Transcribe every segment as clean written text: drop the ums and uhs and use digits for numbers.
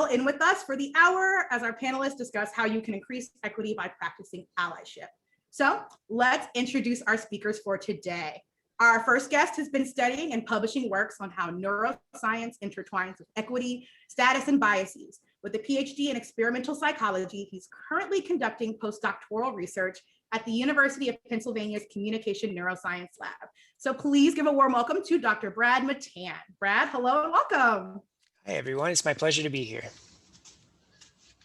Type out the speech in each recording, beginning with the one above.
in with us for the hour as our panelists discuss how you can increase equity by practicing allyship. So let's introduce our speakers for today. Our first guest has been studying and publishing works on how neuroscience intertwines with equity, status, and biases. With a PhD in experimental psychology, he's currently conducting postdoctoral research at the University of Pennsylvania's Communication Neuroscience Lab. So please give a warm welcome to Dr. Brad Mattan. Brad, hello and welcome. Hi, everyone. It's my pleasure to be here.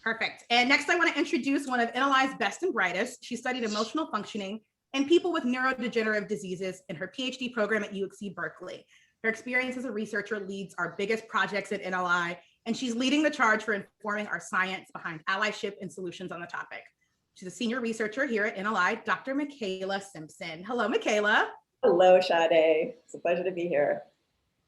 Perfect. And next, I want to introduce one of NLI's best and brightest. She studied emotional functioning and people with neurodegenerative diseases in her PhD program at UC Berkeley. Her experience as a researcher leads our biggest projects at NLI, and she's leading the charge for informing our science behind allyship and solutions on the topic. She's a senior researcher here at NLI, Dr. Michaela Simpson. Hello, Michaela. Hello, Sade. It's a pleasure to be here.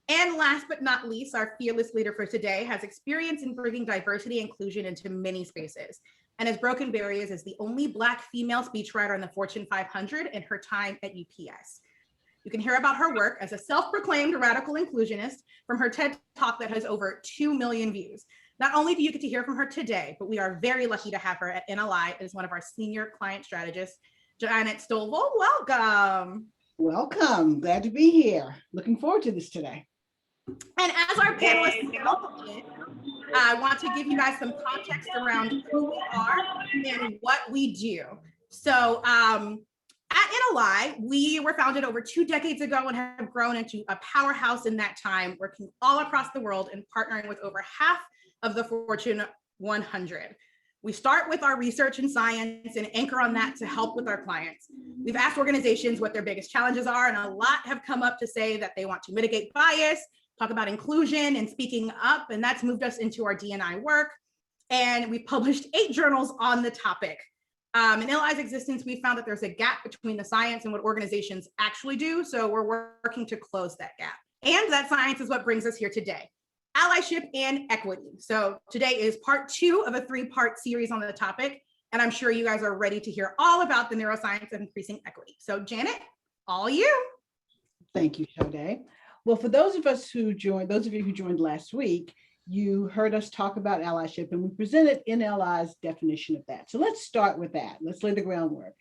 And last but not least, our fearless leader for today has experience in bringing diversity and inclusion into many spaces and has broken barriers as the only Black female speechwriter in the Fortune 500 in her time at UPS. You can hear about her work as a self-proclaimed radical inclusionist from her TED Talk that has over 2 million views. Not only do you get to hear from her today, but we are very lucky to have her at NLI as one of our senior client strategists. Janet Stovall, welcome. Welcome. Glad to be here. Looking forward to this today. And as our panelists know, I want to give you guys some context around who we are and what we do. So at NLI, we were founded over 2 decades ago and have grown into a powerhouse in that time, working all across the world and partnering with over half of the Fortune 100. We start with our research and science and anchor on that to help with our clients. We've asked organizations what their biggest challenges are, and a lot have come up to say that they want to mitigate bias, talk about inclusion and speaking up, and that's moved us into our D&I work. And we published 8 journals on the topic. In NLI's existence, we found that there's a gap between the science and what organizations actually do, so we're working to close that gap. And that science is what brings us here today. Allyship and equity. So today is part 2 of a 3-part series on the topic, and I'm sure you guys are ready to hear all about the neuroscience of increasing equity. So Janet, all you. Thank you, Sade. Well, for those of you who joined last week, you heard us talk about allyship, and we presented NLI's definition of that. So let's start with that. Let's lay the groundwork.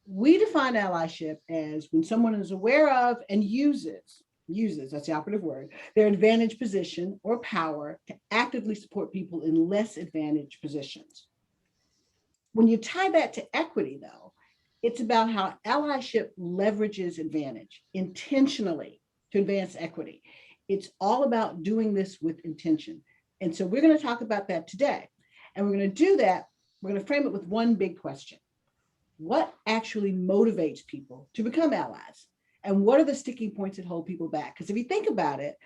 We define allyship as when someone is aware of and uses, that's the operative word, their advantaged position or power to actively support people in less advantaged positions. When you tie that to equity, though, it's about how allyship leverages advantage intentionally to advance equity. It's all about doing this with intention. And so we're going to talk about that today. And we're going to do that, we're going to frame it with one big question. What actually motivates people to become allies? And what are the sticking points that hold people back? Because if you think about it,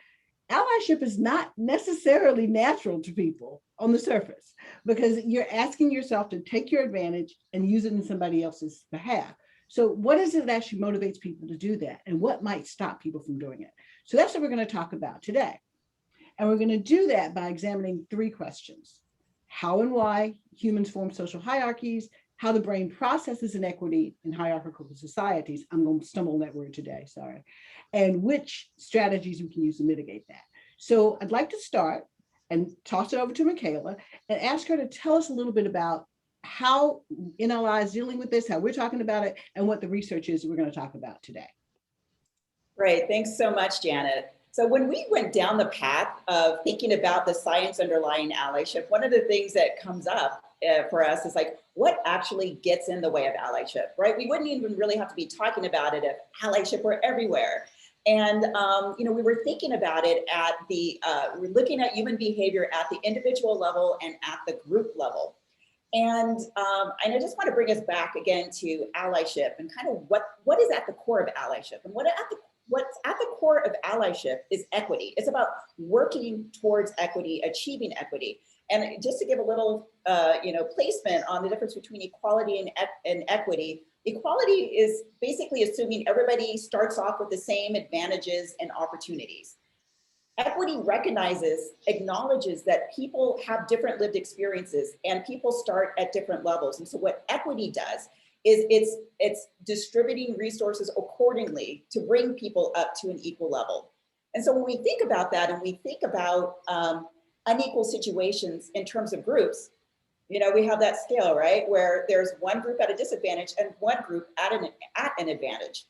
allyship is not necessarily natural to people on the surface, because you're asking yourself to take your advantage and use it in somebody else's behalf. So what is it that actually motivates people to do that? And what might stop people from doing it? So that's what we're going to talk about today. And we're going to do that by examining 3 questions. How and why humans form social hierarchies, how the brain processes inequity in hierarchical societies. I'm going to stumble on that word today, sorry. And which strategies we can use to mitigate that. So I'd like to start and toss it over to Michaela and ask her to tell us a little bit about how NLI is dealing with this, how we're talking about it, and what the research is that we're going to talk about today. Great, thanks so much, Janet. So when we went down the path of thinking about the science underlying allyship, one of the things that comes up for us is like, what actually gets in the way of allyship, right? We wouldn't even really have to be talking about it if allyship were everywhere. And, we were thinking about it at the, we're looking at human behavior at the individual level and at the group level. And I just want to bring us back again to allyship and kind of what is at the core of allyship. And what's at the core of allyship is equity. It's about working towards equity, achieving equity. And just to give a little, placement on the difference between equality and equity, equality is basically assuming everybody starts off with the same advantages and opportunities. Equity acknowledges that people have different lived experiences and people start at different levels. And so what equity does is it's distributing resources accordingly to bring people up to an equal level. And so when we think about that and we think about unequal situations in terms of groups, you know, we have that scale, right? Where there's one group at a disadvantage and one group at an advantage.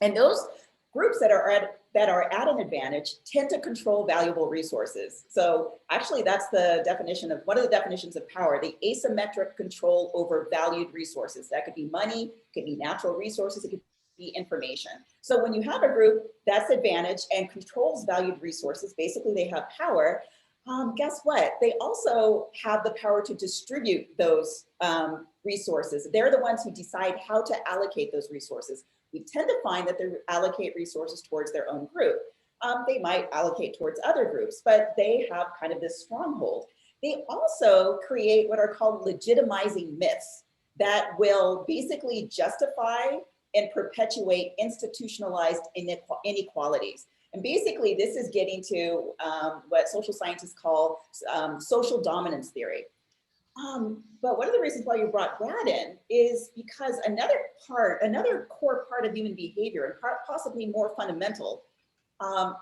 And those groups that are at an advantage tend to control valuable resources. So actually that's the definition of, one of the definitions of power, the asymmetric control over valued resources. That could be money, it could be natural resources, it could be information. So when you have a group that's advantaged and controls valued resources, basically they have power. Guess what? They also have the power to distribute those resources. They're the ones who decide how to allocate those resources. We tend to find that they allocate resources towards their own group. They might allocate towards other groups, but they have kind of this stronghold. They also create what are called legitimizing myths that will basically justify and perpetuate institutionalized inequalities. And basically, this is getting to what social scientists call social dominance theory. But one of the reasons why you brought Brad in is because another core part of human behavior, and possibly more fundamental,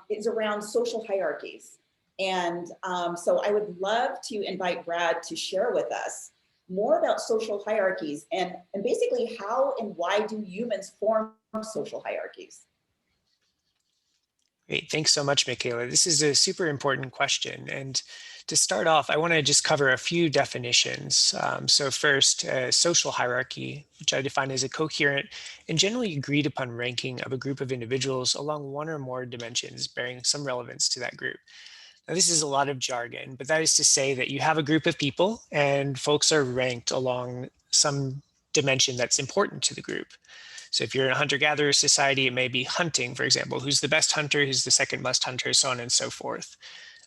is around social hierarchies. And so I would love to invite Brad to share with us more about social hierarchies and basically how and why do humans form social hierarchies? Great. Thanks so much, Michaela. This is a super important question. And to start off, I want to just cover a few definitions. So first, social hierarchy, which I define as a coherent and generally agreed upon ranking of a group of individuals along one or more dimensions bearing some relevance to that group. Now, this is a lot of jargon, but that is to say that you have a group of people and folks are ranked along some dimension that's important to the group. So if you're in a hunter-gatherer society, it may be hunting, for example, who's the best hunter, who's the second best hunter, so on and so forth.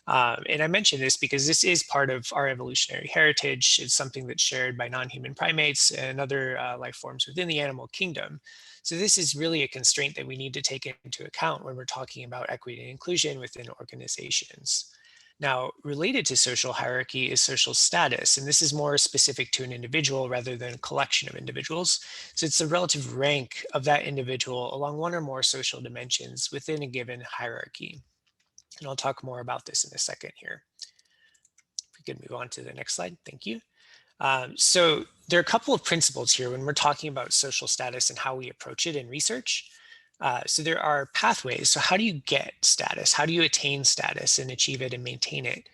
And I mention this because this is part of our evolutionary heritage. It's something that's shared by non-human primates and other life forms within the animal kingdom. So this is really a constraint that we need to take into account when we're talking about equity and inclusion within organizations. Now, related to social hierarchy is social status, and this is more specific to an individual rather than a collection of individuals. So it's the relative rank of that individual along one or more social dimensions within a given hierarchy. And I'll talk more about this in a second here. If we could move on to the next slide, thank you. So there are a couple of principles here when we're talking about social status and how we approach it in research. So there are pathways. So how do you get status? How do you attain status and achieve it and maintain it?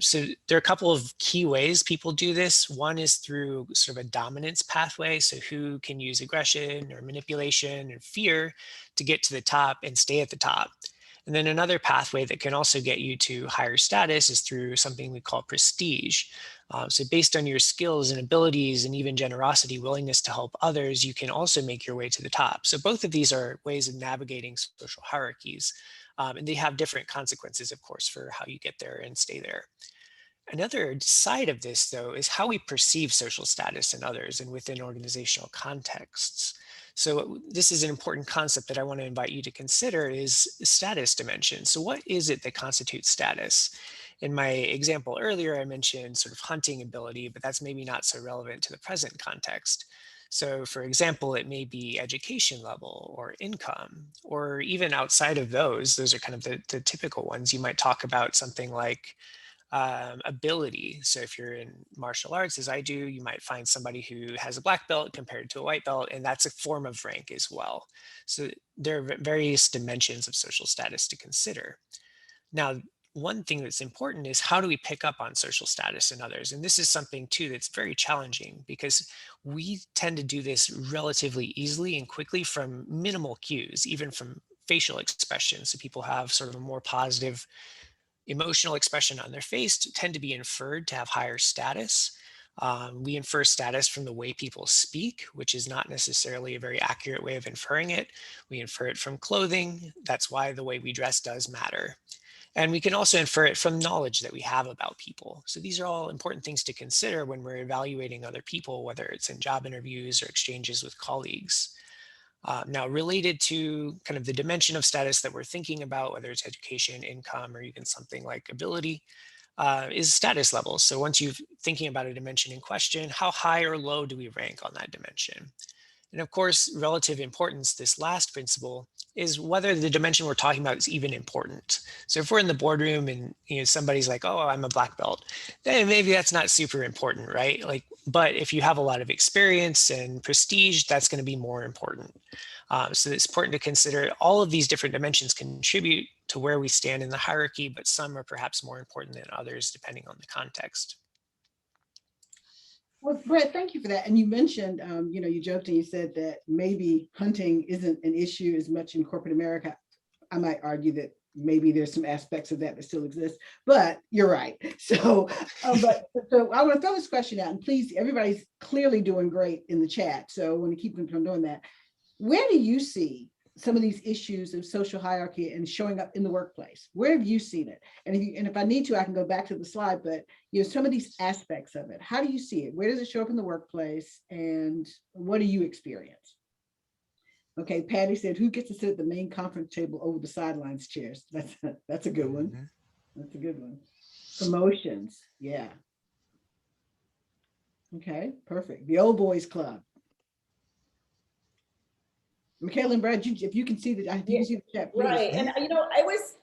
So there are a couple of key ways people do this. One is through sort of a dominance pathway. So who can use aggression or manipulation and fear to get to the top and stay at the top. And then another pathway that can also get you to higher status is through something we call prestige. So based on your skills and abilities and even generosity, willingness to help others, you can also make your way to the top. So both of these are ways of navigating social hierarchies. And they have different consequences, of course, for how you get there and stay there. Another side of this, though, is how we perceive social status in others and within organizational contexts. So this is an important concept that I want to invite you to consider is status dimension. So what is it that constitutes status? In my example earlier, I mentioned sort of hunting ability, but that's maybe not so relevant to the present context. So for example, it may be education level or income, or even outside of those are kind of the typical ones. You might talk about something like ability. So if you're in martial arts, as I do, you might find somebody who has a black belt compared to a white belt, and that's a form of rank as well. So there are various dimensions of social status to consider. Now, one thing that's important is how do we pick up on social status in others? And this is something too that's very challenging because we tend to do this relatively easily and quickly from minimal cues, even from facial expressions. So people have sort of a more positive emotional expression on their face tend to be inferred to have higher status. We infer status from the way people speak, which is not necessarily a very accurate way of inferring it. We infer it from clothing. That's why the way we dress does matter. And we can also infer it from knowledge that we have about people. So these are all important things to consider when we're evaluating other people, whether it's in job interviews or exchanges with colleagues. Now, related to kind of the dimension of status that we're thinking about, whether it's education, income, or even something like ability, is status levels. So once you're thinking about a dimension in question, how high or low do we rank on that dimension? And of course, relative importance, this last principle, is whether the dimension we're talking about is even important. So if we're in the boardroom and somebody's like, oh, I'm a black belt, then maybe that's not super important, right? Like, but if you have a lot of experience and prestige, that's going to be more important. So it's important to consider all of these different dimensions contribute to where we stand in the hierarchy, but some are perhaps more important than others depending on the context. Well, Brett, thank you for that. And you mentioned, you joked and you said that maybe hunting isn't an issue as much in corporate America. I might argue that maybe there's some aspects of that still exist, but you're right. So, so I want to throw this question out, and please, everybody's clearly doing great in the chat. So I want to keep them from doing that. Where do you see some of these issues of social hierarchy and showing up in the workplace? Where have you seen it? And if I need to, I can go back to the slide, but some of these aspects of it, how do you see it? Where does it show up in the workplace, and what do you experience? Okay, Patty said, who gets to sit at the main conference table over the sidelines chairs? That's a good one. Mm-hmm. That's a good one. Promotions, yeah. Okay, perfect. The old boys club. Michaela and Brad, if you can see the, you can see the chat, please. Right, and I was,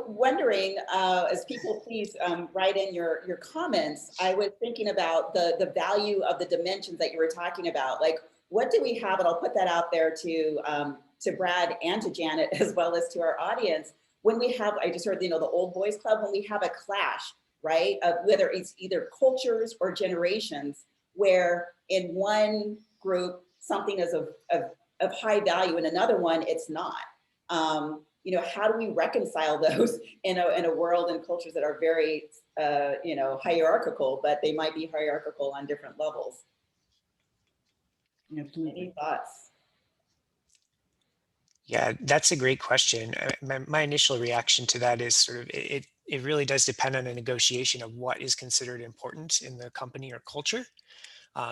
wondering, as people please write in your comments, I was thinking about the value of the dimensions that you were talking about. Like, what do we have? And I'll put that out there to Brad and to Janet, as well as to our audience. When we have, I just heard, the old boys club, when we have a clash, right, of whether it's either cultures or generations, where in one group, something is of high value, in another one, it's not. How do we reconcile those in a world and cultures that are very, hierarchical, but they might be hierarchical on different levels? Absolutely. Any thoughts? Yeah, that's a great question. My initial reaction to that is sort of, it really does depend on a negotiation of what is considered important in the company or culture.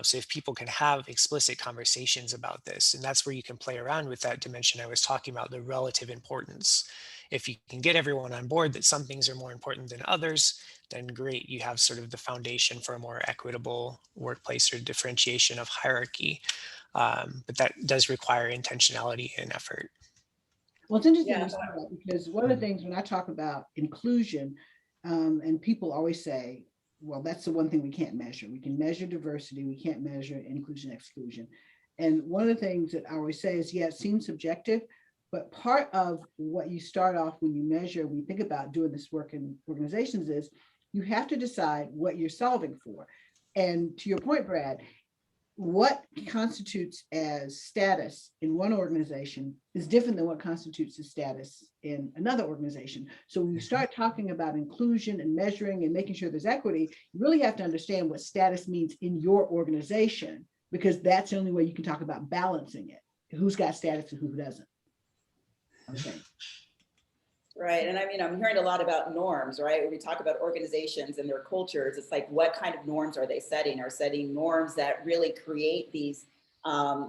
So if people can have explicit conversations about this, and that's where you can play around with that dimension I was talking about, the relative importance. If you can get everyone on board that some things are more important than others, then great, you have sort of the foundation for a more equitable workplace or differentiation of hierarchy. But that does require intentionality and effort. Well, it's interesting you say that, because one of the things when I talk about inclusion, and people always say, well, that's the one thing we can't measure. We can measure diversity, we can't measure inclusion, exclusion. And one of the things that I always say is, yeah, it seems subjective, but part of what you start off when you measure, when you think about doing this work in organizations, is you have to decide what you're solving for. And to your point, Brad, what constitutes as status in one organization is different than what constitutes as status in another organization. So when you start talking about inclusion and measuring and making sure there's equity, you really have to understand what status means in your organization, because that's the only way you can talk about balancing it. Who's got status and who doesn't. Okay. Right, and I'm hearing a lot about norms, right? When we talk about organizations and their cultures, it's like, what kind of norms are they setting? Are setting norms that really create these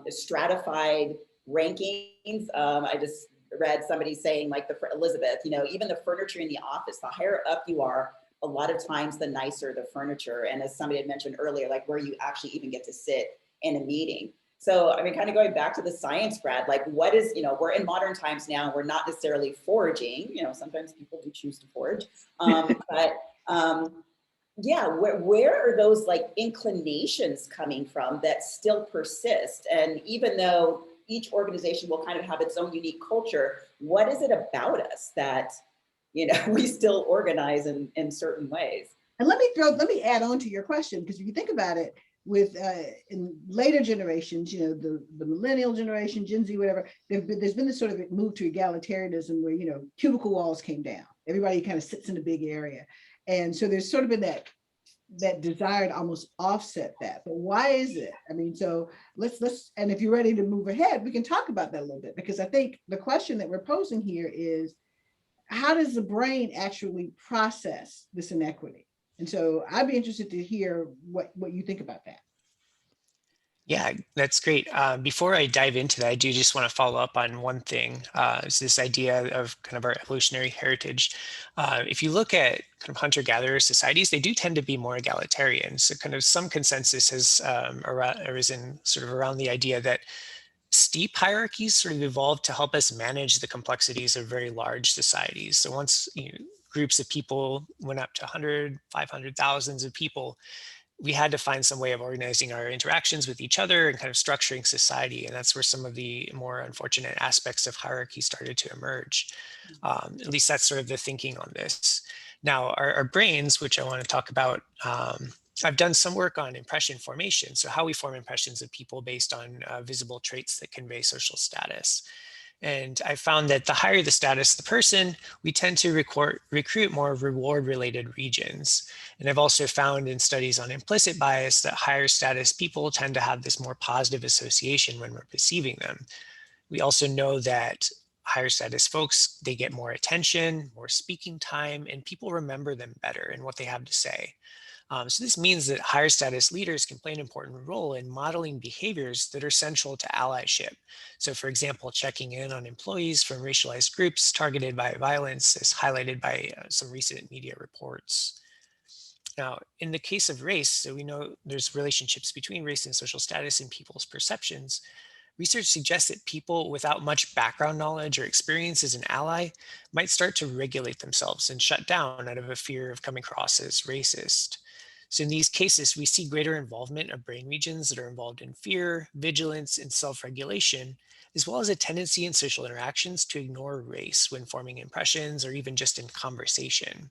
stratified rankings? I just read somebody saying, like, Elizabeth, even the furniture in the office, the higher up you are, a lot of times the nicer the furniture. And as somebody had mentioned earlier, like where you actually even get to sit in a meeting. So, kind of going back to the science, Brad, like what is, we're in modern times now, we're not necessarily foraging, sometimes people do choose to forage, yeah, where are those like inclinations coming from that still persist? And even though each organization will kind of have its own unique culture, what is it about us that, we still organize in certain ways? And let me add on to your question, because if you think about it, with in later generations, the millennial generation, Gen Z, whatever, there's been this sort of move to egalitarianism where, cubicle walls came down. Everybody kind of sits in a big area. And so there's sort of been that desire to almost offset that. But why is it? So let's, and if you're ready to move ahead, we can talk about that a little bit, because I think the question that we're posing here is, how does the brain actually process this inequity? And so I'd be interested to hear what you think about that. Yeah, that's great. Before I dive into that, I do just want to follow up on one thing. It's this idea of kind of our evolutionary heritage. If you look at kind of hunter-gatherer societies, they do tend to be more egalitarian. So kind of some consensus has arisen sort of around the idea that steep hierarchies sort of evolved to help us manage the complexities of very large societies. So once groups of people went up to 100, 500, thousands of people, we had to find some way of organizing our interactions with each other and kind of structuring society. And that's where some of the more unfortunate aspects of hierarchy started to emerge. At least that's sort of the thinking on this. Now, our brains, which I want to talk about, I've done some work on impression formation. So how we form impressions of people based on visible traits that convey social status. And I found that the higher the status of the person, we tend to recruit more reward-related regions. And I've also found in studies on implicit bias that higher status people tend to have this more positive association when we're perceiving them. We also know that higher status folks, they get more attention, more speaking time, and people remember them better and what they have to say. So this means that higher status leaders can play an important role in modeling behaviors that are central to allyship. So for example, checking in on employees from racialized groups targeted by violence, as highlighted by some recent media reports. Now, in the case of race, so we know there's relationships between race and social status and people's perceptions. Research suggests that people without much background knowledge or experience as an ally might start to regulate themselves and shut down out of a fear of coming across as racist. So in these cases, we see greater involvement of brain regions that are involved in fear, vigilance, and self-regulation, as well as a tendency in social interactions to ignore race when forming impressions or even just in conversation.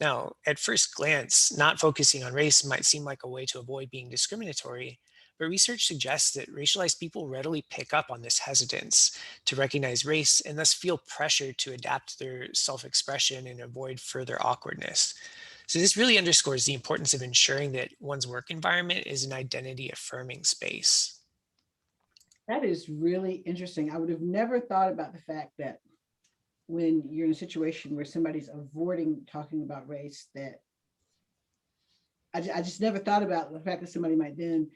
Now, at first glance, not focusing on race might seem like a way to avoid being discriminatory, but research suggests that racialized people readily pick up on this hesitance to recognize race and thus feel pressured to adapt their self-expression and avoid further awkwardness. So this really underscores the importance of ensuring that one's work environment is an identity affirming space. That is really interesting. I would have never thought about the fact that when you're in a situation where somebody's avoiding talking about race, that I just never thought about the fact that somebody might then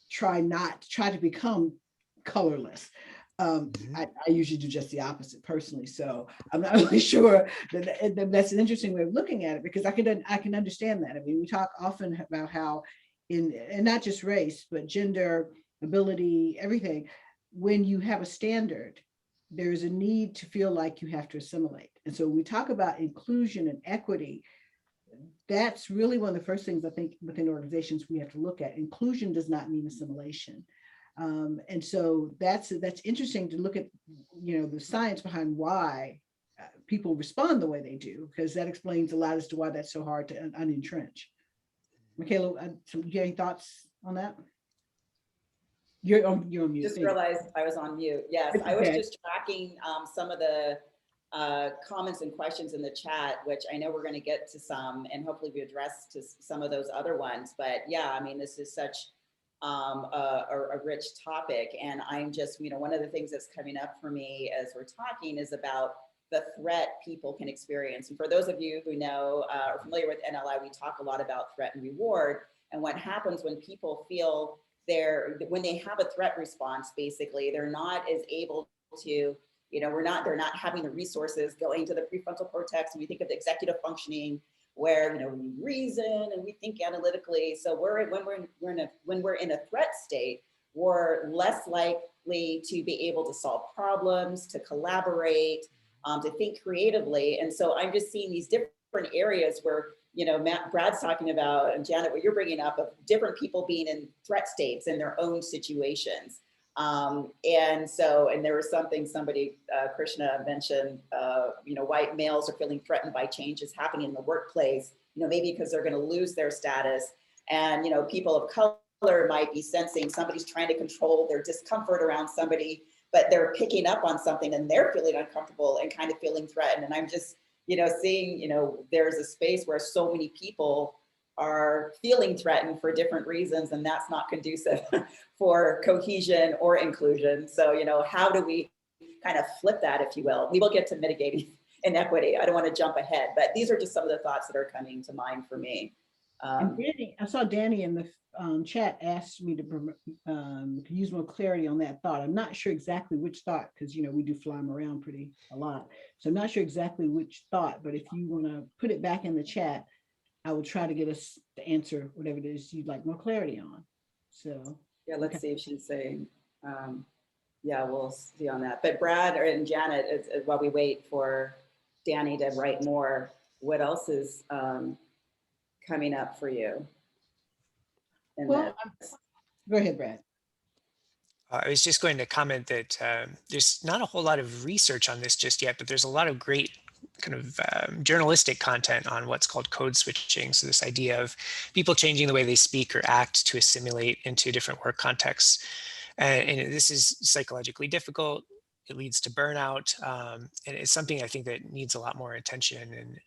try to become colorless. I usually do just the opposite personally, so I'm not really sure that that's an interesting way of looking at it, because I can understand that. I mean, we talk often about how and not just race, but gender, ability, everything. When you have a standard, there's a need to feel like you have to assimilate. And so when we talk about inclusion and equity, that's really one of the first things I think within organizations we have to look at. Inclusion does not mean assimilation. And so that's interesting to look at, the science behind why people respond the way they do, because that explains a lot as to why that's so hard to unentrench. Michaela, do you have any thoughts on that? You're on mute. Just realized I was on mute. Yes, Okay. I was just tracking some of the comments and questions in the chat, which I know we're going to get to some, and hopefully we address to some of those other ones. But yeah, I mean, this is such a rich topic, and I'm just, one of the things that's coming up for me as we're talking is about the threat people can experience. And for those of you who know or familiar with NLI, we talk a lot about threat and reward, and what happens when people feel when they have a threat response, basically, they're not as able to, they're not having the resources going to the prefrontal cortex. And we think of the executive functioning where, we reason and we think analytically. So when we're in a threat state, we're less likely to be able to solve problems, to collaborate, to think creatively. And so I'm just seeing these different areas where, Brad's talking about, and Janet, what you're bringing up of different people being in threat states in their own situations. And there was somebody, Krishna mentioned, white males are feeling threatened by changes happening in the workplace, maybe because they're going to lose their status. And, people of color might be sensing somebody's trying to control their discomfort around somebody, but they're picking up on something and they're feeling uncomfortable and kind of feeling threatened. And I'm just, seeing, there's a space where so many people are feeling threatened for different reasons, and that's not conducive for cohesion or inclusion. So, how do we kind of flip that, if you will? We will get to mitigating inequity. I don't want to jump ahead, but these are just some of the thoughts that are coming to mind for me. And Danny, I saw Danny in the chat asked me to use more clarity on that thought. I'm not sure exactly which thought, because we do fly them around a lot. So I'm not sure exactly which thought, but if you want to put it back in the chat, I will try to get us to answer whatever it is you'd like more clarity on. So yeah, let's see if she's saying. Yeah, we'll see on that. But Brad and Janet, while we wait for Danny to write more, what else is coming up for you? Well, go ahead, Brad. I was just going to comment that there's not a whole lot of research on this just yet, but there's a lot of great kind of journalistic content on what's called code switching. So this idea of people changing the way they speak or act to assimilate into different work contexts. And this is psychologically difficult. It leads to burnout. And it's something I think that needs a lot more attention.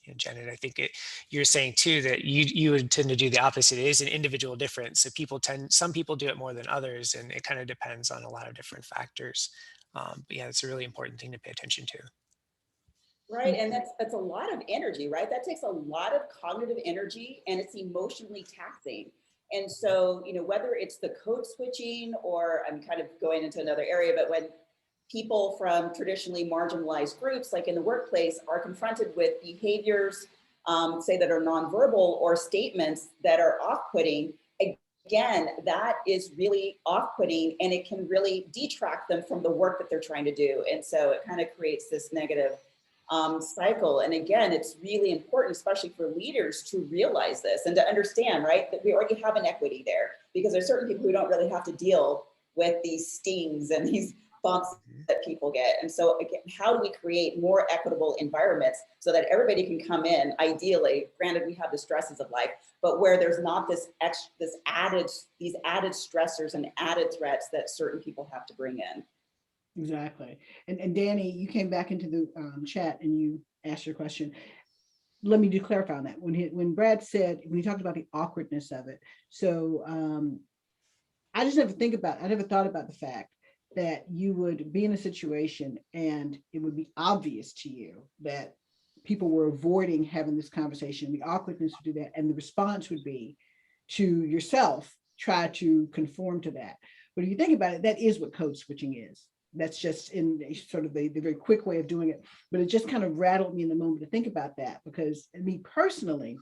And Janet, I think you're saying too that you would tend to do the opposite. It is an individual difference. So some people do it more than others, and it kind of depends on a lot of different factors. But yeah, it's a really important thing to pay attention to. Right, and that's a lot of energy, right? That takes a lot of cognitive energy, and it's emotionally taxing. And so, you know, whether it's the code switching, or I'm kind of going into another area, but when people from traditionally marginalized groups, like in the workplace, are confronted with behaviors, say that are nonverbal, or statements that are off-putting, again, that is really off-putting, and it can really detract them from the work that they're trying to do. And so it kind of creates this negative cycle. And again, it's really important, especially for leaders, to realize this and to understand, right, that we already have inequity there, because there's certain people who don't really have to deal with these stings and these bumps that people get. And so again, how do we create more equitable environments so that everybody can come in, ideally, granted we have the stresses of life, but where there's not these added stressors and added threats that certain people have to bring in. Exactly. And Danny, you came back into the chat and you asked your question. Let me clarify on that. When Brad said, when he talked about the awkwardness of it, so I never thought about the fact that you would be in a situation and it would be obvious to you that people were avoiding having this conversation. The awkwardness would do that, and the response would be to yourself try to conform to that. But if you think about it, that is what code switching is. That's just in sort of the very quick way of doing it. But it just kind of rattled me in the moment to think about that, because me personally,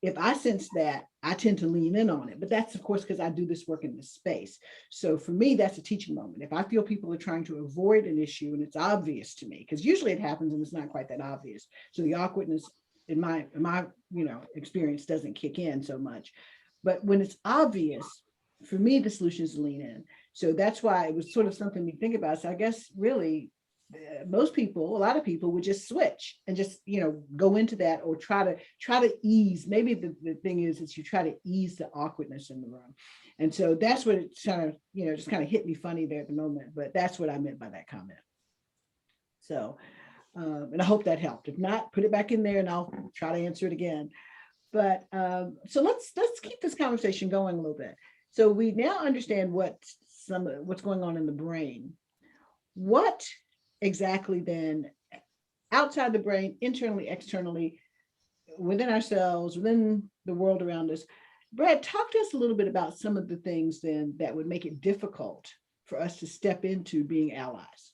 if I sense that, I tend to lean in on it. But that's, of course, because I do this work in this space. So for me, that's a teaching moment. If I feel people are trying to avoid an issue and it's obvious to me, because usually it happens and it's not quite that obvious. So the awkwardness in my experience doesn't kick in so much. But when it's obvious, for me, the solution is to lean in. So that's why it was sort of something to think about. So I guess really most people, a lot of people would just switch and just, go into that, or try to ease. Maybe the thing is you try to ease the awkwardness in the room. And so that's what it kind of, just kind of hit me funny there at the moment, but that's what I meant by that comment. So, and I hope that helped. If not, put it back in there and I'll try to answer it again. But so let's keep this conversation going a little bit. So we now understand what's going on in the brain. What exactly then, outside the brain, internally, externally, within ourselves, within the world around us? Brad, talk to us a little bit about some of the things then that would make it difficult for us to step into being allies.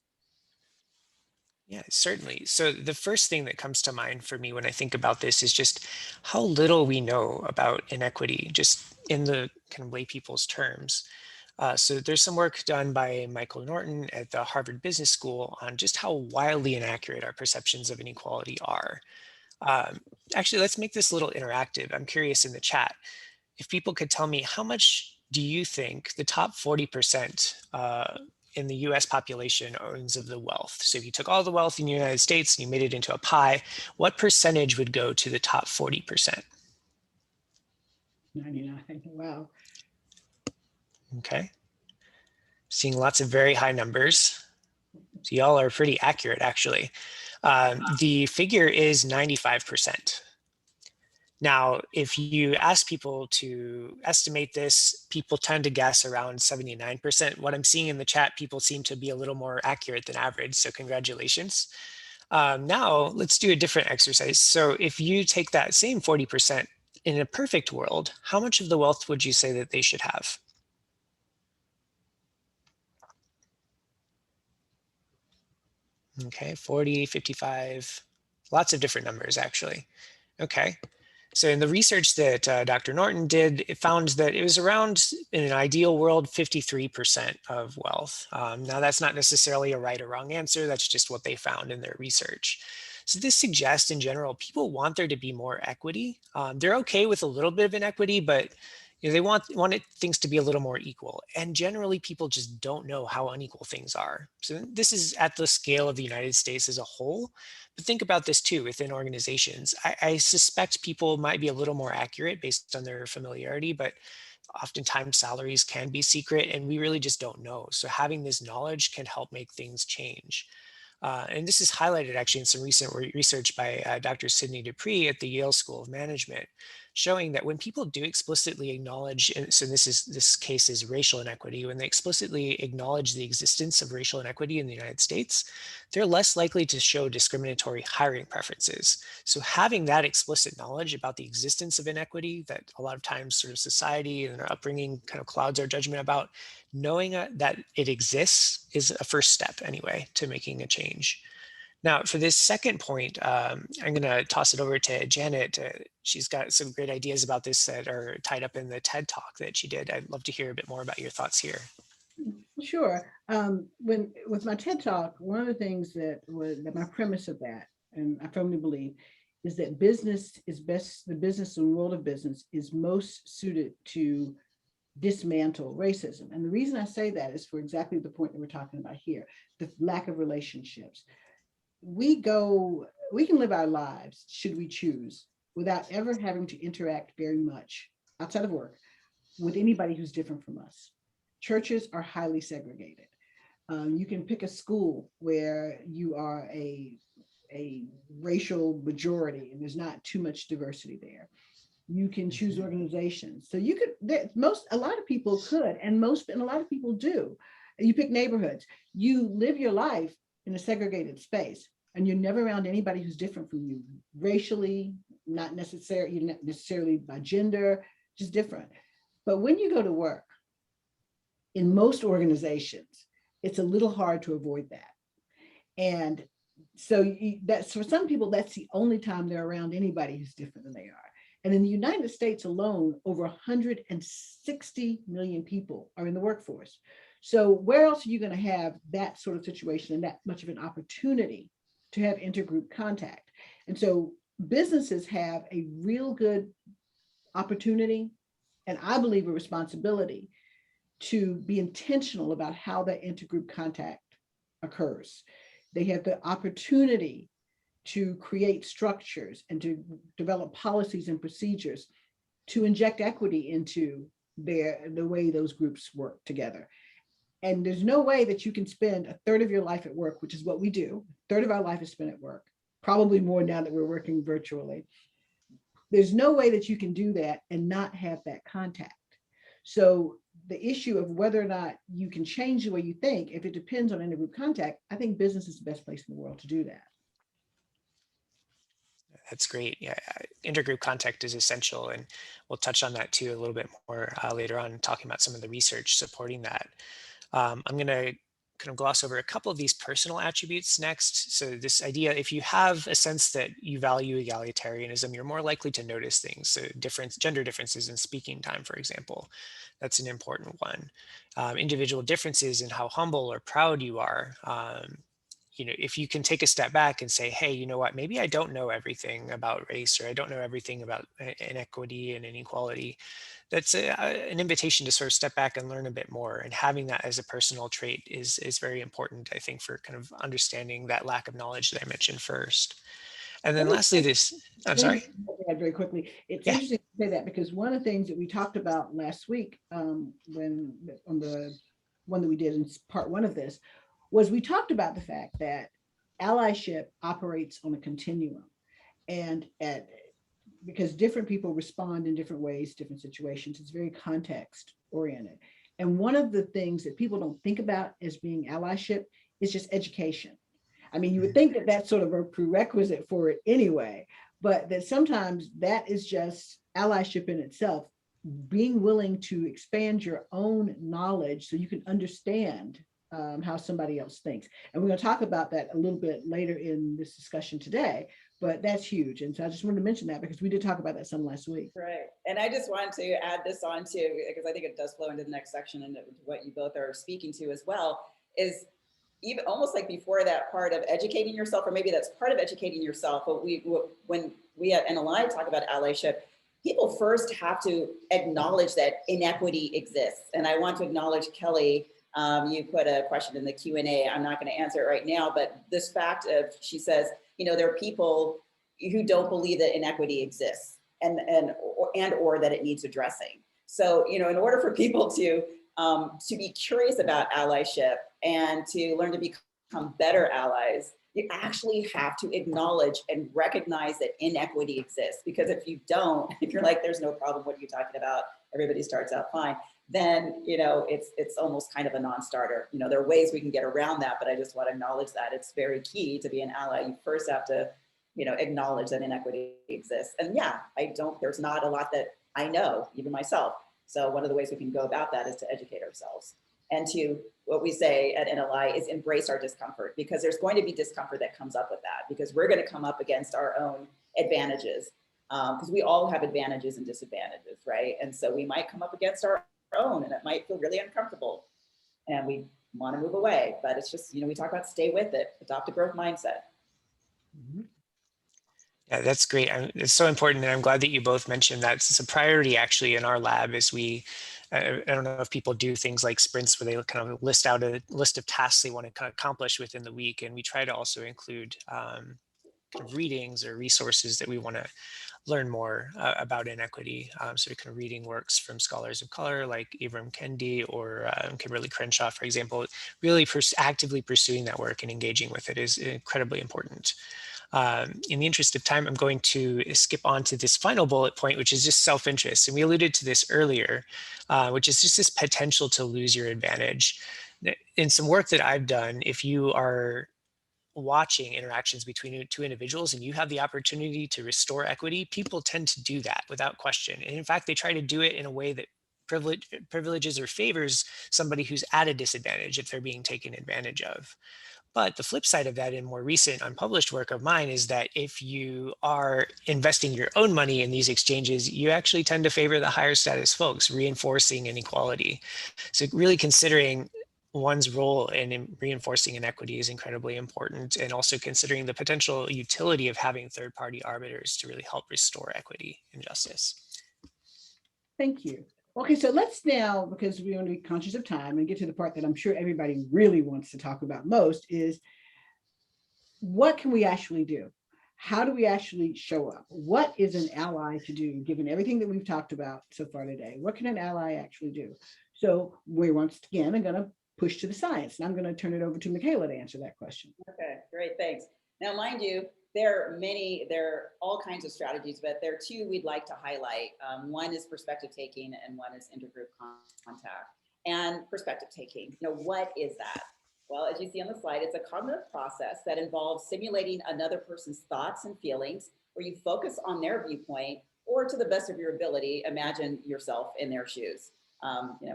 Yeah, certainly. So the first thing that comes to mind for me when I think about this is just how little we know about inequity, just in the kind of lay people's terms. So there's some work done by Michael Norton at the Harvard Business School on just how wildly inaccurate our perceptions of inequality are. Actually, let's make this a little interactive. I'm curious in the chat, if people could tell me, how much do you think the top 40% in the US population owns of the wealth? So if you took all the wealth in the United States and you made it into a pie, what percentage would go to the top 40%? 99, wow. Okay. Seeing lots of very high numbers. So y'all are pretty accurate, actually. The figure is 95%. Now, if you ask people to estimate this, people tend to guess around 79%. What I'm seeing in the chat, people seem to be a little more accurate than average, so congratulations. Now, let's do a different exercise. So if you take that same 40%, in a perfect world, how much of the wealth would you say that they should have? Okay, 40, 55, lots of different numbers, actually. Okay. So in the research that Dr. Norton did, it found that it was around, in an ideal world, 53% of wealth. Now that's not necessarily a right or wrong answer, that's just what they found in their research. So this suggests in general, people want there to be more equity. They're okay with a little bit of inequity, but they want things to be a little more equal. And generally people just don't know how unequal things are. So this is at the scale of the United States as a whole. But think about this too within organizations. I suspect people might be a little more accurate based on their familiarity, but oftentimes salaries can be secret and we really just don't know. So having this knowledge can help make things change. And this is highlighted actually in some recent research by Dr. Sidney Dupree at the Yale School of Management, showing that when people do explicitly acknowledge, and so this case is racial inequity, when they explicitly acknowledge the existence of racial inequity in the United States, they're less likely to show discriminatory hiring preferences. So having that explicit knowledge about the existence of inequity that a lot of times sort of society and our upbringing kind of clouds our judgment about, knowing that it exists is a first step anyway to making a change. Now, for this second point, I'm going to toss it over to Janet. She's got some great ideas about this that are tied up in the TED Talk that she did. I'd love to hear a bit more about your thoughts here. Sure. With my TED Talk, one of the things that my premise of that, and I firmly believe, is that business is best, the business and world of business is most suited to dismantle racism. And the reason I say that is for exactly the point that we're talking about here, the lack of relationships. We can live our lives, should we choose, without ever having to interact very much outside of work with anybody who's different from us. Churches are highly segregated. You can pick a school where you are a racial majority and there's not too much diversity there. You can choose organizations. So you could, a lot of people could, and a lot of people do. You pick neighborhoods. You live your life in a segregated space and you're never around anybody who's different from you, racially, not necessarily by gender, just different. But when you go to work, in most organizations, it's a little hard to avoid that. And so that's, for some people, that's the only time they're around anybody who's different than they are. And in the United States alone, over 160 million people are in the workforce. So where else are you going to have that sort of situation and that much of an opportunity to have intergroup contact? And so businesses have a real good opportunity, and I believe a responsibility, to be intentional about how that intergroup contact occurs. They have the opportunity to create structures and to develop policies and procedures to inject equity into the way those groups work together. And there's no way that you can spend a third of your life at work, which is what we do. A third of our life is spent at work, probably more now that we're working virtually. There's no way that you can do that and not have that contact. So the issue of whether or not you can change the way you think, if it depends on intergroup contact, I think business is the best place in the world to do that. That's great. Yeah, intergroup contact is essential, and we'll touch on that too a little bit more later on, talking about some of the research supporting that. I'm going to kind of gloss over a couple of these personal attributes next. So this idea, if you have a sense that you value egalitarianism, you're more likely to notice things. So gender differences in speaking time, for example, that's an important one. Individual differences in how humble or proud you are. If you can take a step back and say, hey, you know what, maybe I don't know everything about race, or I don't know everything about inequity and inequality. That's an invitation to sort of step back and learn a bit more. And having that as a personal trait is very important, I think, for kind of understanding that lack of knowledge that I mentioned first. And then lastly, I'm sorry. Very quickly, it's interesting to say that, because one of the things that we talked about last week, when on the one that we did in part one of this, was we talked about the fact that allyship operates on a continuum, and because different people respond in different ways, different situations, it's very context oriented. And one of the things that people don't think about as being allyship is just education. I mean, you would think that that's sort of a prerequisite for it anyway, but that sometimes that is just allyship in itself, being willing to expand your own knowledge so you can understand how somebody else thinks. And we're going to talk about that a little bit later in this discussion today. but that's huge. And so I just wanted to mention that because we did talk about that some last week. Right. And I just want to add this on too, because I think it does flow into the next section and what you both are speaking to as well, is even almost like before that part of educating yourself, or maybe that's part of educating yourself. But when we at NLI talk about allyship, people first have to acknowledge that inequity exists. And I want to acknowledge Kelly. You put a question in the Q&A. I'm not going to answer it right now, but this fact of, she says, there are people who don't believe that inequity exists and or that it needs addressing. So, in order for people to be curious about allyship and to learn to become better allies, you actually have to acknowledge and recognize that inequity exists. Because if you don't, if you're like, there's no problem, what are you talking about? Everybody starts out fine. Then, it's almost kind of a non-starter. There are ways we can get around that, but I just want to acknowledge that it's very key to be an ally. You first have to, acknowledge that inequity exists. And yeah, there's not a lot that I know, even myself. So one of the ways we can go about that is to educate ourselves. And to, what we say at NLI is embrace our discomfort, because there's going to be discomfort that comes up with that, because we're going to come up against our own advantages, because we all have advantages and disadvantages, right? And so we might come up against our own, and it might feel really uncomfortable, and we want to move away. But it's just, we talk about stay with it, adopt a growth mindset. Mm-hmm. Yeah, that's great. It's so important. And I'm glad that you both mentioned that. It's a priority actually in our lab as I don't know if people do things like sprints where they kind of list out a list of tasks they want to accomplish within the week. And we try to also include kind of readings or resources that we want to learn more about inequity. So kind of reading works from scholars of color like Ibram Kendi or Kimberly Crenshaw, for example. Really actively pursuing that work and engaging with it is incredibly important. In the interest of time, I'm going to skip on to this final bullet point, which is just self-interest. And we alluded to this earlier, which is just this potential to lose your advantage. In some work that I've done, if you are watching interactions between two individuals and you have the opportunity to restore equity, people tend to do that without question. And in fact, they try to do it in a way that privileges or favors somebody who's at a disadvantage if they're being taken advantage of. But the flip side of that in more recent unpublished work of mine is that if you are investing your own money in these exchanges, you actually tend to favor the higher status folks, reinforcing inequality. So really considering one's role in reinforcing inequity is incredibly important, and also considering the potential utility of having third-party arbiters to really help restore equity and justice. Thank you. Okay, so let's now, because we want to be conscious of time and get to the part that I'm sure everybody really wants to talk about most, is what can we actually do? How do we actually show up? What is an ally to do, given everything that we've talked about so far today? What can an ally actually do? So we once again are going to push to the science, and I'm going to turn it over to Michaela to answer that question. Okay, great, thanks. Now, mind you, there are all kinds of strategies, but there are two we'd like to highlight. One is perspective taking and one is intergroup contact. And perspective taking, what is that? Well, as you see on the slide, it's a cognitive process that involves simulating another person's thoughts and feelings, where you focus on their viewpoint, or to the best of your ability, imagine yourself in their shoes.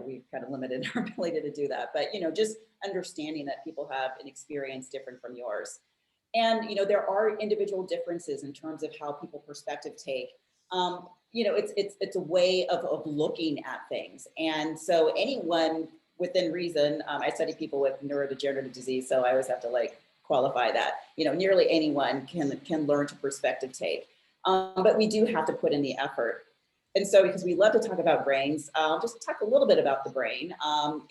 We've kind of limited our ability to do that, but just understanding that people have an experience different from yours. And, there are individual differences in terms of how people perspective take. It's a way of looking at things. And so anyone within reason, I study people with neurodegenerative disease, so I always have to qualify that, nearly anyone can learn to perspective take. But we do have to put in the effort. And so, because we love to talk about brains, just talk a little bit about the brain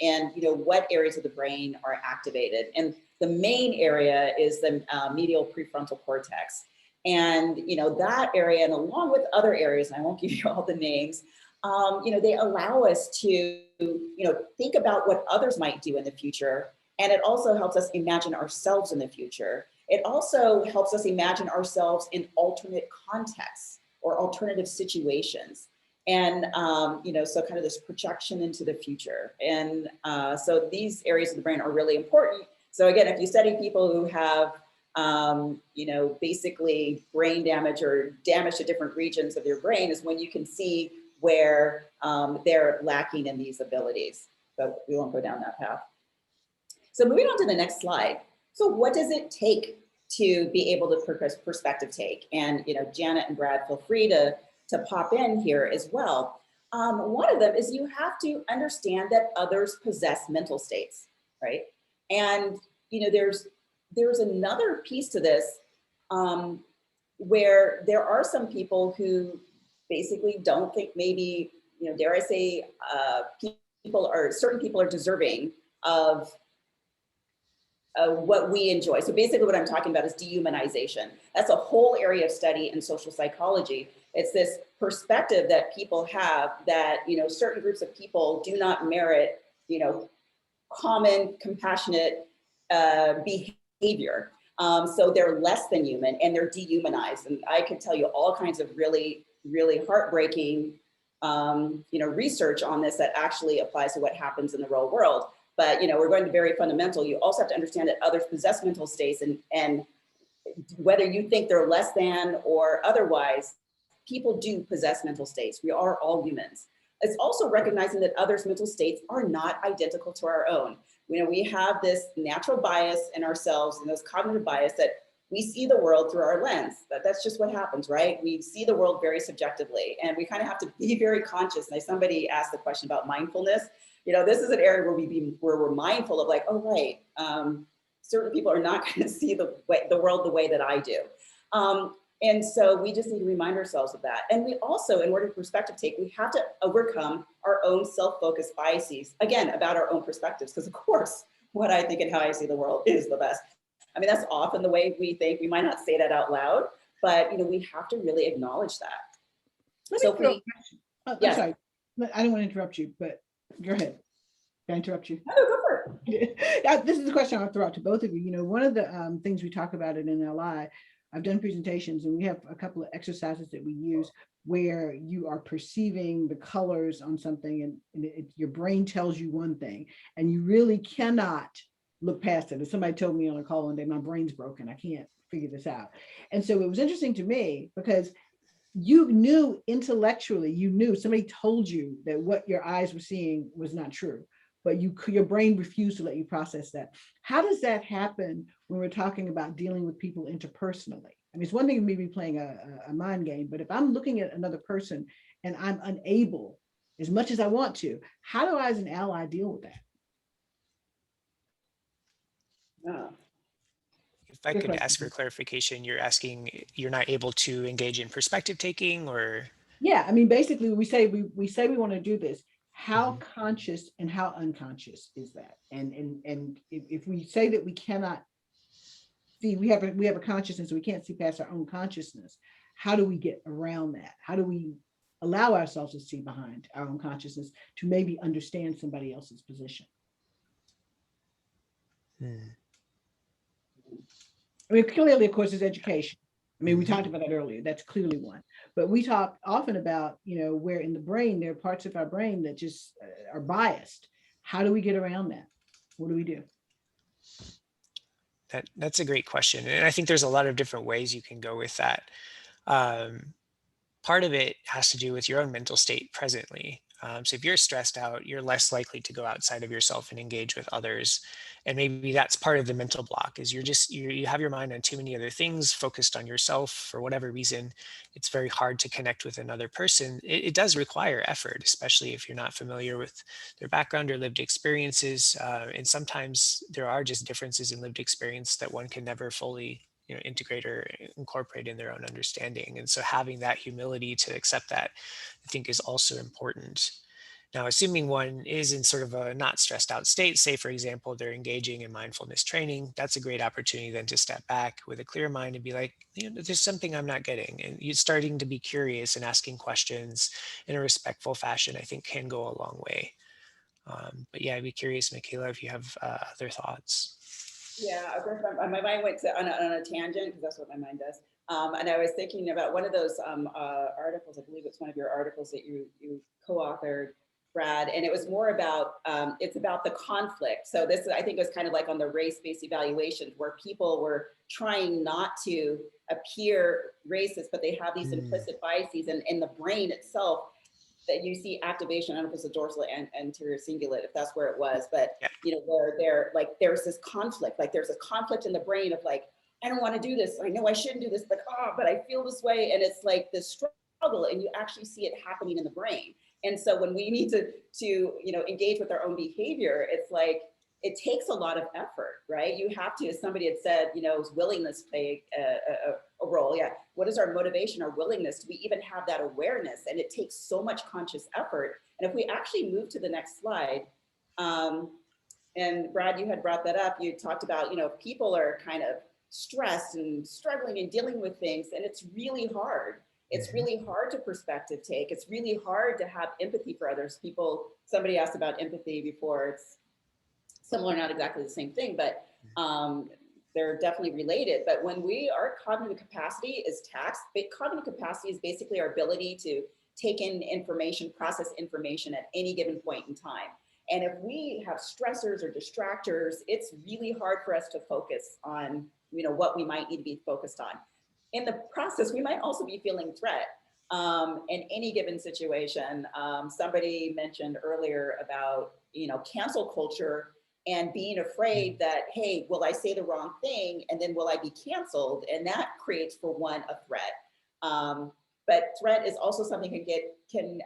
and what areas of the brain are activated. And the main area is the medial prefrontal cortex. And that area, and along with other areas, and I won't give you all the names, they allow us to think about what others might do in the future. And it also helps us imagine ourselves in the future. It also helps us imagine ourselves in alternate contexts or alternative situations. And, so kind of this projection into the future. And so these areas of the brain are really important. So again, if you study people who have, basically brain damage or damage to different regions of your brain, is when you can see where they're lacking in these abilities. But we won't go down that path. So moving on to the next slide. So what does it take to be able to perspective take. And, you know, Janet and Brad, feel free to pop in here as well. One of them is you have to understand that others possess mental states, right? And, you know, there's another piece to this where there are some people who basically don't think maybe, you know, dare I say, certain people are deserving of what we enjoy. So basically what I'm talking about is dehumanization. That's a whole area of study in social psychology. It's this perspective that people have that, you know, certain groups of people do not merit, you know, common compassionate behavior. So they're less than human and they're dehumanized. And I could tell you all kinds of really, really heartbreaking, you know, research on this that actually applies to what happens in the real world. But, you know, we're going to very fundamental. You also have to understand that others possess mental states, and whether you think they're less than or otherwise, people do possess mental states. We are all humans. It's also recognizing that others' mental states are not identical to our own. You know, we have this natural bias in ourselves and this cognitive bias that we see the world through our lens. That's just what happens, right? We see the world very subjectively, and we kind of have to be very conscious. And somebody asked the question about mindfulness. You know, this is an area where we're mindful of like, oh, right, certain people are not going to see the world the way that I do. And so we just need to remind ourselves of that. And we also, in order to perspective take, we have to overcome our own self-focused biases, again, about our own perspectives, because of course, what I think and how I see the world is the best. I mean, that's often the way we think. We might not say that out loud, but, you know, we have to really acknowledge that. So I'm sorry, I don't want to interrupt you, but go ahead. Can I interrupt you? No, go for it. This is the question I'll throw out to both of you. You know, one of the things we talk about in NLI, I've done presentations and we have a couple of exercises that we use where you are perceiving the colors on something and your brain tells you one thing and you really cannot look past it. If somebody told me on a call one day, my brain's broken, I can't figure this out. And so it was interesting to me because you knew intellectually, you knew somebody told you that what your eyes were seeing was not true, but your brain refused to let you process that. How does that happen when we're talking about dealing with people interpersonally? I mean, it's one thing maybe playing a mind game, but if I'm looking at another person and I'm unable, as much as I want to, how do I as an ally deal with that? If I could ask for clarification, you're asking, you're not able to engage in perspective taking, or? Yeah, I mean, basically we say we want to do this. How conscious and how unconscious is that? And if we say that we cannot see, we have a consciousness, so we can't see past our own consciousness. How do we get around that? How do we allow ourselves to see behind our own consciousness to maybe understand somebody else's position? I mean, clearly, of course, is education. I mean, we talked about that earlier. That's clearly one. But we talk often about, you know, where in the brain, there are parts of our brain that just are biased. How do we get around that? What do we do? That's a great question. And I think there's a lot of different ways you can go with that. Part of it has to do with your own mental state presently. So if you're stressed out, you're less likely to go outside of yourself and engage with others. And maybe that's part of the mental block is you have your mind on too many other things focused on yourself for whatever reason. It's very hard to connect with another person. It does require effort, especially if you're not familiar with their background or lived experiences. And sometimes there are just differences in lived experience that one can never fully integrate or incorporate in their own understanding. And so having that humility to accept that, I think, is also important. Now, assuming one is in sort of a not stressed out state, say, for example, they're engaging in mindfulness training, that's a great opportunity then to step back with a clear mind and be like, there's something I'm not getting. And you starting to be curious and asking questions in a respectful fashion, I think can go a long way. But yeah, I'd be curious, Michaela, if you have other thoughts. Yeah, of course, my mind went on a tangent because that's what my mind does. And I was thinking about one of those articles, I believe it's one of your articles that you co-authored, Brad, and it was more about, it's about the conflict. So this, I think, was kind of like on the race-based evaluations where people were trying not to appear racist, but they have these implicit biases, and in the brain itself, that you see activation. I don't know if it's the dorsal and anterior cingulate, if that's where it was, but where there's this conflict, like there's a conflict in the brain of like, I don't want to do this. I know I shouldn't do this, but I feel this way. And it's like this struggle, and you actually see it happening in the brain. And so when we need to engage with our own behavior, it's like, it takes a lot of effort, right? You have to, as somebody had said, is willingness play a role? Yeah. What is our motivation, our willingness? Do we even have that awareness? And it takes so much conscious effort. And if we actually move to the next slide, and Brad, you had brought that up. You talked about, people are kind of stressed and struggling and dealing with things, and it's really hard. It's really hard to perspective take. It's really hard to have empathy for others. Somebody asked about empathy before. It's similar, not exactly the same thing, but they're definitely related. But when our cognitive capacity is taxed, cognitive capacity is basically our ability to take in information, process information at any given point in time. And if we have stressors or distractors, it's really hard for us to focus on, what we might need to be focused on. In the process, we might also be feeling threat in any given situation. Somebody mentioned earlier about, cancel culture and being afraid that, hey, will I say the wrong thing? And then will I be canceled? And that creates, for one, a threat. But threat is also something can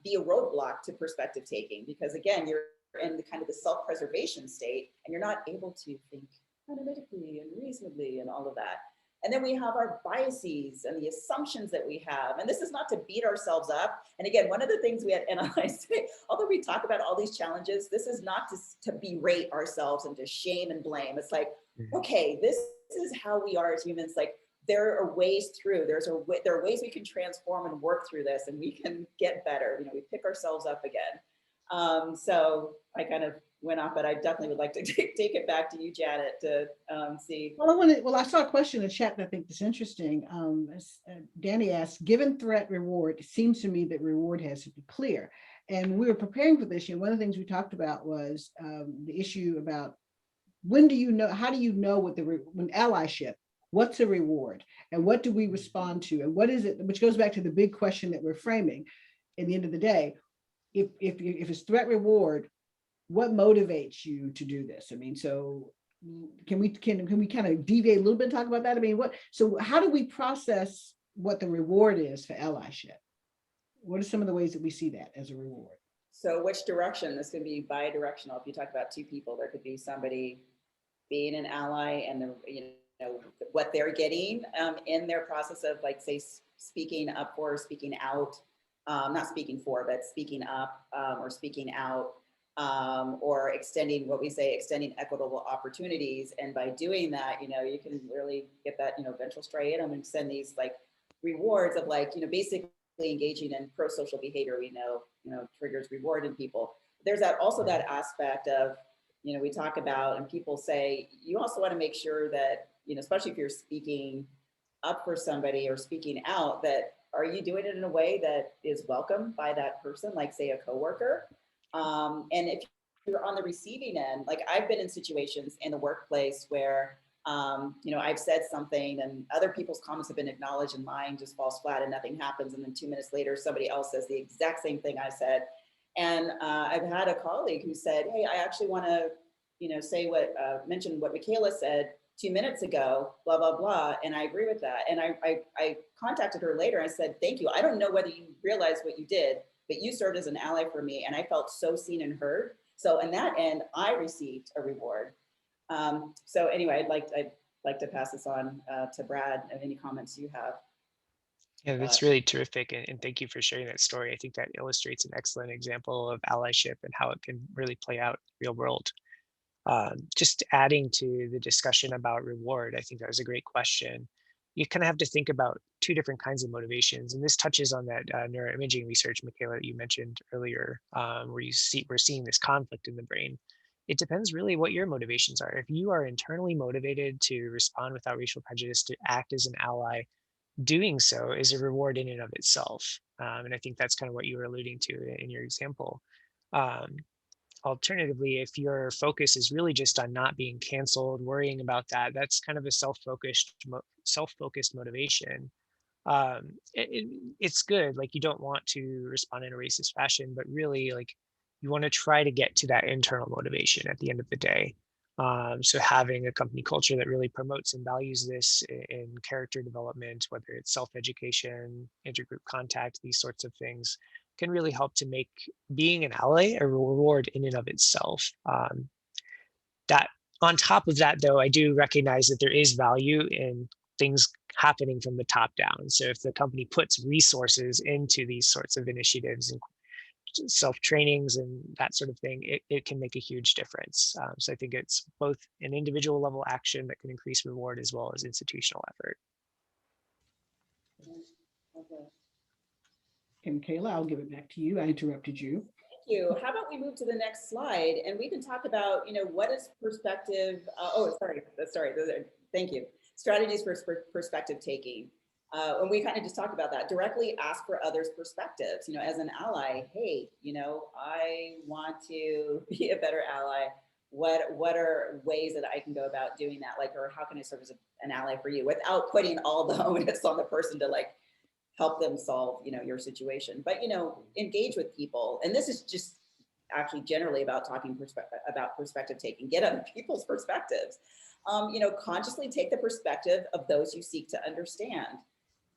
be a roadblock to perspective taking, because again, you're in the kind of the self-preservation state, and you're not able to think analytically and reasonably and all of that. And then we have our biases and the assumptions that we have. And this is not to beat ourselves up. And again, one of the things we had analyzed today, although we talk about all these challenges, this is not to berate ourselves and to shame and blame. It's like, okay, this is how we are as humans. Like, there are ways through, there are ways we can transform and work through this, and we can get better. We pick ourselves up again. So I kind of went off, but I definitely would like to take it back to you, Janet, to see. Well, I saw a question in the chat that I think is interesting. Danny asked, given threat reward, it seems to me that reward has to be clear. And we were preparing for this, one of the things we talked about was the issue about how do you know when allyship, what's a reward and what do we respond to? And what is it, which goes back to the big question that we're framing at the end of the day. If it's threat reward, what motivates you to do this? I mean, so can we kind of deviate a little bit and talk about that? I mean, so how do we process what the reward is for allyship? What are some of the ways that we see that as a reward? So which direction? This could be bi-directional. If you talk about two people, there could be somebody being an ally and what they're getting in their process of, like, say, speaking up for, speaking out, not speaking for, but speaking up or speaking out, or extending equitable opportunities. And by doing that, you can really get that, ventral striatum and send these like rewards of like, basically engaging in pro-social behavior, we know triggers reward in people. There's also that aspect of, we talk about, and people say, you also want to make sure that, especially if you're speaking up for somebody or speaking out, that are you doing it in a way that is welcomed by that person, like say a coworker? And if you're on the receiving end, like I've been in situations in the workplace where, I've said something and other people's comments have been acknowledged and mine just falls flat and nothing happens. And then 2 minutes later, somebody else says the exact same thing I said. And I've had a colleague who said, hey, I actually want to, say mention what Michaela said 2 minutes ago, blah, blah, blah. And I agree with that. And I contacted her later. I said, thank you. I don't know whether you realize what you did, but you served as an ally for me. And I felt so seen and heard. So in that end, I received a reward. So anyway, I'd like to pass this on to Brad and any comments you have. Yeah, that's really terrific. And thank you for sharing that story. I think that illustrates an excellent example of allyship and how it can really play out in the real world. Just adding to the discussion about reward, I think that was a great question. You kind of have to think about two different kinds of motivations. And this touches on that neuroimaging research, Michaela, that you mentioned earlier, where we're seeing this conflict in the brain. It depends really what your motivations are. If you are internally motivated to respond without racial prejudice, to act as an ally, doing so is a reward in and of itself. And I think that's kind of what you were alluding to in your example. Alternatively, if your focus is really just on not being canceled, worrying about that, that's kind of a self-focused motivation. It's good. Like, you don't want to respond in a racist fashion, but really, like, you want to try to get to that internal motivation at the end of the day. So having a company culture that really promotes and values this in character development, whether it's self-education, intergroup contact, these sorts of things, can really help to make being an ally a reward in and of itself. That on top of that, though, I do recognize that there is value in things happening from the top down. So if the company puts resources into these sorts of initiatives and self-trainings and that sort of thing, it can make a huge difference. So I think it's both an individual level action that can increase reward as well as institutional effort. Okay, Michaela, I'll give it back to you. I interrupted you. Thank you. How about we move to the next slide and we can talk about, what is perspective? Thank you. Strategies for perspective taking. And we kind of just talked about that. Directly ask for others' perspectives. As an ally, hey, I want to be a better ally. What are ways that I can go about doing that? Or how can I serve as an ally for you without putting all the onus on the person to help them solve, your situation. But, engage with people. And this is just actually generally about talking about perspective taking, get other people's perspectives. Consciously take the perspective of those you seek to understand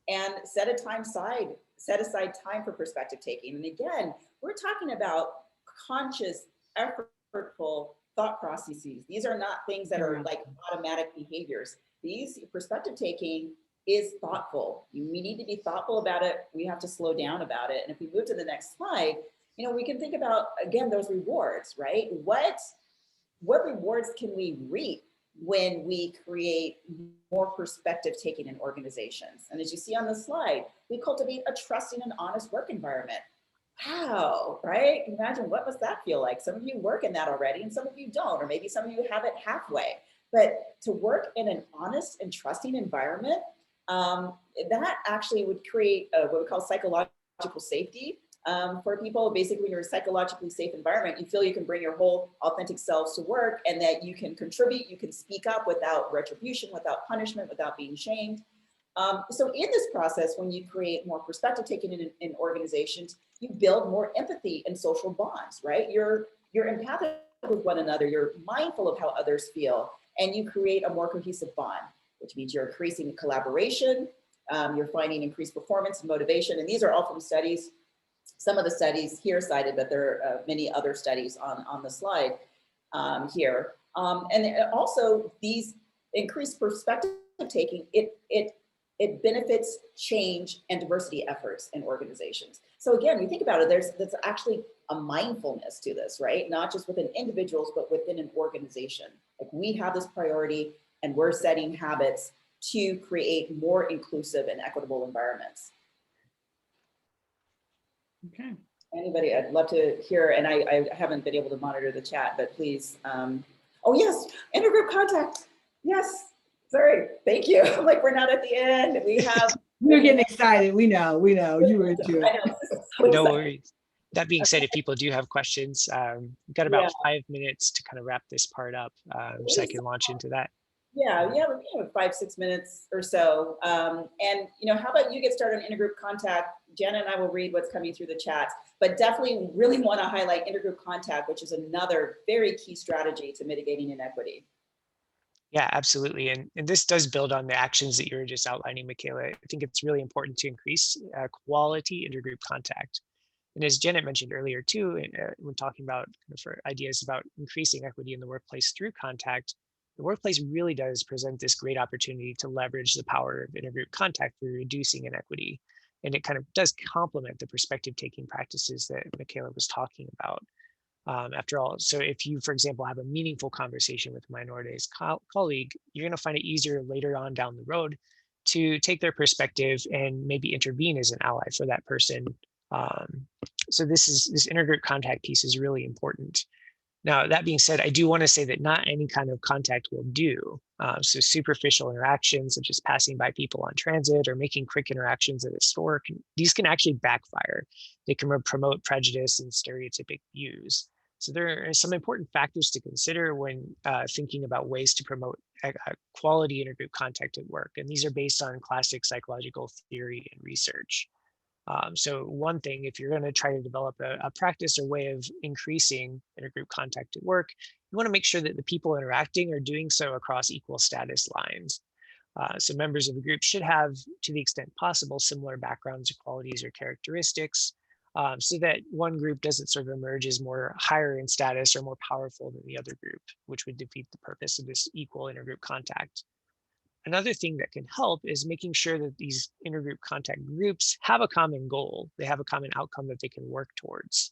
and set aside time for perspective taking. And again, we're talking about conscious, effortful thought processes. These are not things that are automatic behaviors. These perspective taking is thoughtful. We need to be thoughtful about it. We have to slow down about it. And if we move to the next slide, we can think about, again, those rewards, right? What rewards can we reap when we create more perspective taking in organizations? And as you see on the slide, we cultivate a trusting and honest work environment. Wow, right? Imagine what must that feel like? Some of you work in that already and some of you don't, or maybe some of you have it halfway. But to work in an honest and trusting environment, that actually would create what we call psychological safety for people. Basically, when you're in a psychologically safe environment, you feel you can bring your whole authentic selves to work and that you can contribute, you can speak up without retribution, without punishment, without being shamed. So in this process, when you create more perspective taking in organizations, you build more empathy and social bonds, right? You're empathic with one another, you're mindful of how others feel, and you create a more cohesive bond, which means you're increasing collaboration, you're finding increased performance and motivation. And these are all from studies. Some of the studies here cited, but there are many other studies on the slide here. And also these increased perspective taking, it benefits change and diversity efforts in organizations. So again, we think about it, there's actually a mindfulness to this, right? Not just within individuals, but within an organization. We have this priority and we're setting habits to create more inclusive and equitable environments. Okay. Anybody, I'd love to hear, and I haven't been able to monitor the chat, but please. Oh yes, intergroup contact. Yes, sorry, thank you. We're not at the end. We have. We're getting excited. We know, you were into it. No worries. That being said, if people do have questions, we've got about 5 minutes to kind of wrap this part up, so I can launch into that. Yeah, we have 5-6 minutes or so. And how about you get started on intergroup contact? Janet and I will read what's coming through the chats, but definitely really want to highlight intergroup contact, which is another very key strategy to mitigating inequity. Yeah, absolutely. And this does build on the actions that you were just outlining, Michaela. I think it's really important to increase quality intergroup contact. And as Janet mentioned earlier too, when talking about ideas about increasing equity in the workplace through contact, the workplace really does present this great opportunity to leverage the power of intergroup contact for reducing inequity. And it kind of does complement the perspective taking practices that Michaela was talking about. After all, so if you, for example, have a meaningful conversation with a minorities colleague, you're going to find it easier later on down the road to take their perspective and maybe intervene as an ally for that person. So this intergroup contact piece is really important. Now, that being said, I do want to say that not any kind of contact will do. So superficial interactions, such as passing by people on transit or making quick interactions at a store, these can actually backfire. They can promote prejudice and stereotypic views. So there are some important factors to consider when thinking about ways to promote quality intergroup contact at work. And these are based on classic psychological theory and research. So one thing, if you're going to try to develop a practice or way of increasing intergroup contact at work, you want to make sure that the people interacting are doing so across equal status lines. So members of the group should have, to the extent possible, similar backgrounds or qualities or characteristics, so that one group doesn't sort of emerge as more higher in status or more powerful than the other group, which would defeat the purpose of this equal intergroup contact. Another thing that can help is making sure that these intergroup contact groups have a common goal. They have a common outcome that they can work towards.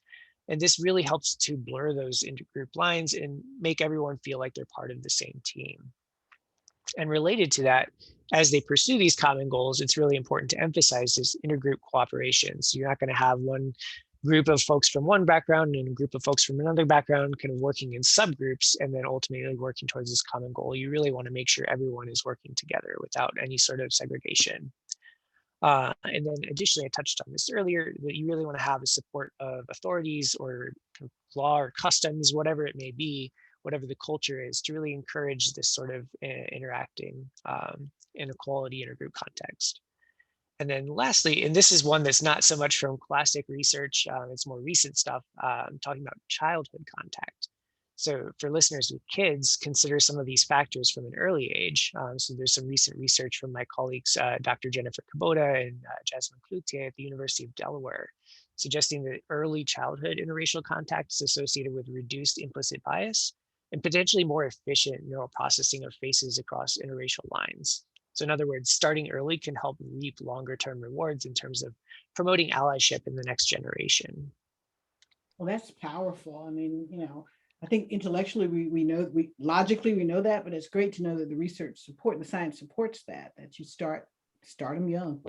And this really helps to blur those intergroup lines and make everyone feel like they're part of the same team. And related to that, as they pursue these common goals, it's really important to emphasize this intergroup cooperation. So you're not going to have one group of folks from one background and a group of folks from another background kind of working in subgroups and then ultimately working towards this common goal. You really want to make sure everyone is working together without any sort of segregation. And then additionally, I touched on this earlier, that you really want to have a support of authorities or law or customs, whatever it may be, whatever the culture is, to really encourage this sort of interacting in a quality intergroup context. And then lastly, and this is one that's not so much from classic research, it's more recent stuff, I'm talking about childhood contact. So for listeners with kids, consider some of these factors from an early age. So there's some recent research from my colleagues, Dr. Jennifer Kubota and Jasmine Cloutier at the University of Delaware, suggesting that early childhood interracial contact is associated with reduced implicit bias and potentially more efficient neural processing of faces across interracial lines. So in other words, starting early can help reap longer term rewards in terms of promoting allyship in the next generation. Well, that's powerful. I mean, I think intellectually we know, logically we know that, but it's great to know that the research the science supports that you start them young,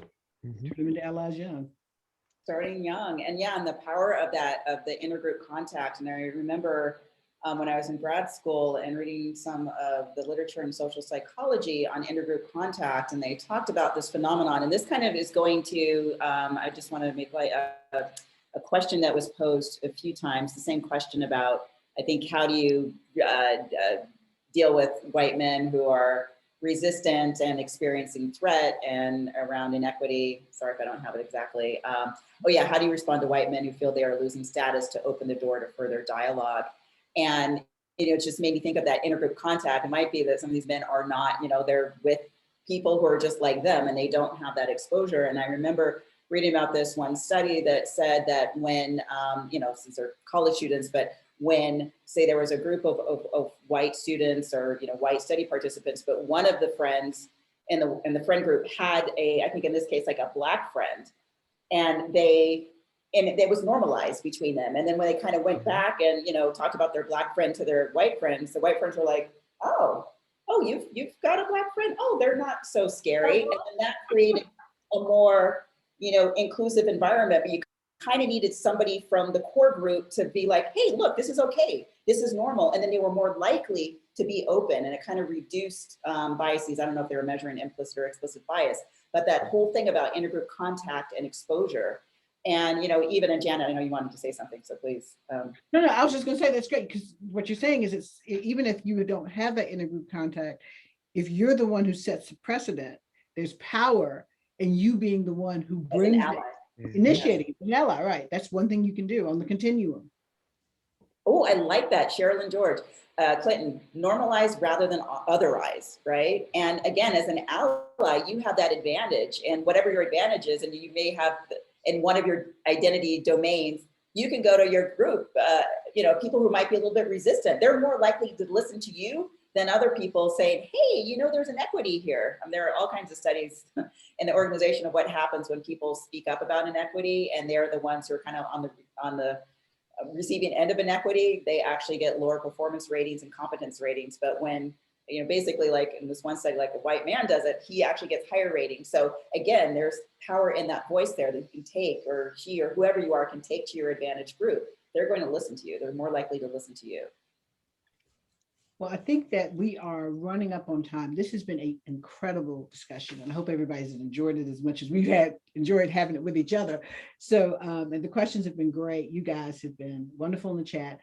turn them into allies young. Starting young, and yeah, and the power of the intergroup contact. And I remember when I was in grad school and reading some of the literature in social psychology on intergroup contact, and they talked about this phenomenon. And this kind of is going to, I just want to make like a question that was posed a few times, the same question about, I think, how do you deal with white men who are resistant and experiencing threat and around inequity. Sorry if I don't have it exactly. Oh yeah, how do you respond to white men who feel they are losing status to open the door to further dialogue? And it just made me think of that intergroup contact. It might be that some of these men are not, they're with people who are just like them and they don't have that exposure. And I remember reading about this one study that said that when, since they're college students, but when, say, there was a group of white students or white study participants, but one of the friends in the friend group had I think in this case, like a Black friend, and it was normalized between them. And then when they kind of went back and talked about their Black friend to their white friends, the white friends were like, oh, you've got a Black friend. Oh, they're not so scary. And then that created a more inclusive environment. But you kind of needed somebody from the core group to be like, hey, look, this is okay. This is normal. And then they were more likely to be open, and it kind of reduced biases. I don't know if they were measuring implicit or explicit bias, but that whole thing about intergroup contact and exposure. And, even, and Janet, I know you wanted to say something, so please. No, I was just going to say that's great, because what you're saying is it's even if you don't have that intergroup contact, if you're the one who sets the precedent, there's power in you being the one who brings it. Initiating an ally, right? That's one thing you can do on the continuum. Oh, I like that, Sherilyn George. Clinton, normalize rather than otherize, right? And again, as an ally, you have that advantage, and whatever your advantage is, and you may have in one of your identity domains, you can go to your group, people who might be a little bit resistant. They're more likely to listen to you than other people saying, hey, there's inequity here. There are all kinds of studies in the organization of what happens when people speak up about inequity, and they're the ones who are kind of on the receiving end of inequity. They actually get lower performance ratings and competence ratings. But when, basically like in this one study, like a white man does it, he actually gets higher ratings. So again, there's power in that voice there that you can take, or he or whoever you are can take to your advantage group. They're going to listen to you. They're more likely to listen to you. Well, I think that we are running up on time. This has been an incredible discussion, and I hope everybody's enjoyed it as much as we've enjoyed having it with each other. So, and the questions have been great. You guys have been wonderful in the chat.